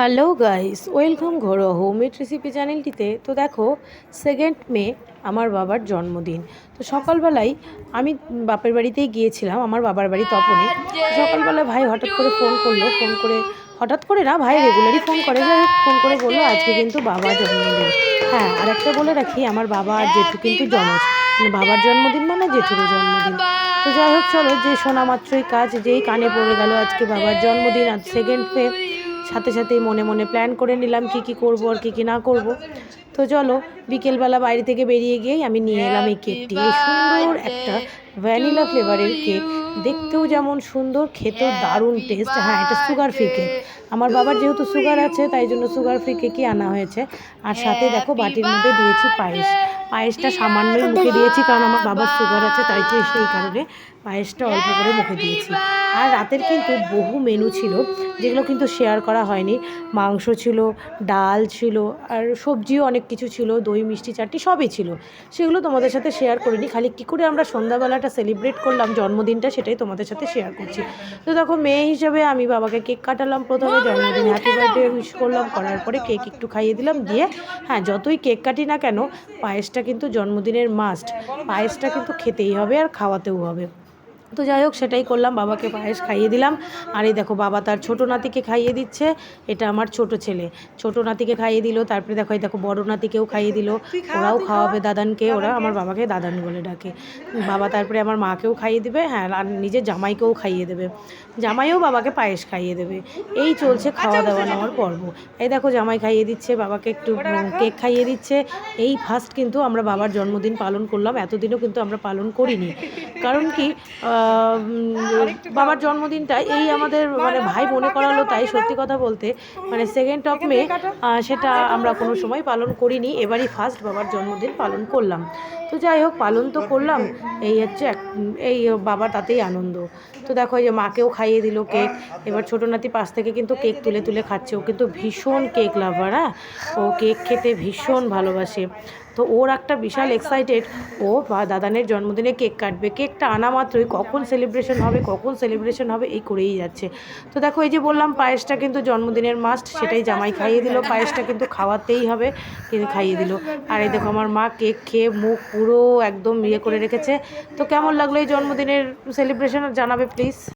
Hello guys, welcome ঘরোয়া homemade recipe চ্যানেলটিতে। তো দেখো, 2nd মে আমার বাবার জন্মদিন। তো সকালবেলায় আমি বাপের বাড়িতেই গিয়েছিলাম, আমার বাবার বাড়ি তপনে। সকালবেলায় ভাই হঠাৎ করে ফোন করলো, ফোন করে হঠাৎ করে না, ভাই রেগুলারই ফোন করে, যাই হোক ফোন করে বললো আজকে কিন্তু বাবা জন্মদিন। হ্যাঁ, আর একটা বলে রাখি, আমার বাবা আর জেঠু কিন্তু জমজ, মানে বাবার জন্মদিন মানে জেঠুরও জন্মদিন। তো যাই হোক, চলো, যে শোনা মাত্রই কাজ, যেই কানে পড়ে গেল আজকে বাবার জন্মদিন, আজ 2nd মে, সাথে সাথেই মনে মনে প্ল্যান করে নিলাম কি কি করব আর কি কি না করব। তো চলো, বিকেলবেলা বাইরে থেকে বেরিয়ে গিয়েই আমি নিয়ে এলাম এই কেকটি, এই সুন্দর একটা ভ্যানিলা ফ্লেভারের কেক। দেখতেও যেমন সুন্দর, খেতেও দারুণ টেস্ট। হ্যাঁ, এটা সুগার ফ্রি কেক। আমার বাবার যেহেতু সুগার আছে, তাই জন্য সুগার ফ্রি কেকই আনা হয়েছে। আর সাথে দেখো, বাটির মধ্যে দিয়েছি পায়েস। পায়েসটা সামান্যই মুখে দিয়েছি, কারণ আমার বাবার সুগার আছে, তাই তো সেই কারণে পায়েসটা অল্প করে মুখে দিয়েছি। আর রাতের কিন্তু বহু মেনু ছিল, যেগুলো কিন্তু শেয়ার করা হয়নি। মাংস ছিল, ডাল ছিল, আর সবজিও অনেক কিছু ছিল, দই মিষ্টি চাটনি সবই ছিল। সেগুলো তোমাদের সাথে শেয়ার করিনি, খালি কী করে আমরা সন্ধ্যাবেলাটা সেলিব্রেট করলাম জন্মদিনটা, সেটাই তোমাদের সাথে শেয়ার করছি। তো দেখো, মেয়ে হিসেবে আমি বাবাকে কেক কাটালাম, প্রথমে জন্মদিন হ্যাপি বার্থডে উইশ করলাম, করার পরে কেক একটু খাইয়ে দিলাম, দিয়ে হ্যাঁ, যতই কেক কাটি না কেন, পায়েসটা কিন্তু জন্মদিনের মাস্ট। পায়েসটা কিন্তু খেতেই হবে আর খাওয়াতেও হবে। তো যাই হোক, সেটাই করলাম, বাবাকে পায়েস খাইয়ে দিলাম। আর এই দেখো, বাবা তার ছোটো নাতিকে খাইয়ে দিচ্ছে। এটা আমার ছোট ছেলে, ছোটো নাতিকে খাইয়ে দিল। তারপরে দেখো, এই দেখো বড় নাতিকেও খাইয়ে দিল। ওরাও খাওয়াবে দাদানকে, ওরা আমার বাবাকে দাদান বলে ডাকে। বাবা তারপরে আমার মাকেও খাইয়ে দেবে, হ্যাঁ, আর নিজের জামাইকেও খাইয়ে দেবে। জামাইও বাবাকে পায়েস খাইয়ে দেবে। এই চলছে খাওয়া দাওয়া নেওয়ার পর্ব। এই দেখো, জামাই খাইয়ে দিচ্ছে, বাবাকে একটু কেক খাইয়ে দিচ্ছে। এই ফার্স্ট কিন্তু আমরা বাবার জন্মদিন পালন করলাম, এতদিনও কিন্তু আমরা পালন করিনি। কারণ কি, বাবার জন্মদিনটা এই আমাদের মানে ভাই মনে করালো, তাই সত্যি কথা বলতে মানে 2nd মে সেটা আমরা কোনো সময় পালন করিনি, এবারই ফার্স্ট বাবার জন্মদিন পালন করলাম। তো যাই হোক, পালন তো করলাম, এই হচ্ছে এই বাবার তাতেই আনন্দ। তো দেখো, এই যে মাকেও খাইয়ে দিল কেক। এবার ছোটো নাতি পাশ থেকে কিন্তু কেক তুলে তুলে খাচ্ছে, ও কিন্তু ভীষণ কেক লাভার। হ্যাঁ, ও কেক খেতে ভীষণ ভালোবাসে। তো ওর একটা বিশাল এক্সাইটেড, ও বা দাদানের জন্মদিনে কেক কাটবে। কেকটা আনা মাত্রই কখন সেলিব্রেশন হবে, কখন সেলিব্রেশন হবে, এই করেই যাচ্ছে। তো দেখো, এই যে বললাম পায়েসটা কিন্তু জন্মদিনের মাস্ট, সেটাই জামাই খাইয়ে দিল। পায়েসটা কিন্তু খাওয়াতেই হবে, কিন্তু খাইয়ে দিল। আর এই দেখো, আমার মা কেক খেয়ে মুখ পুরো একদম ইয়ে করে রেখেছে। তো কেমন লাগলো এই জন্মদিনের সেলিব্রেশন জানাবে প্লিজ।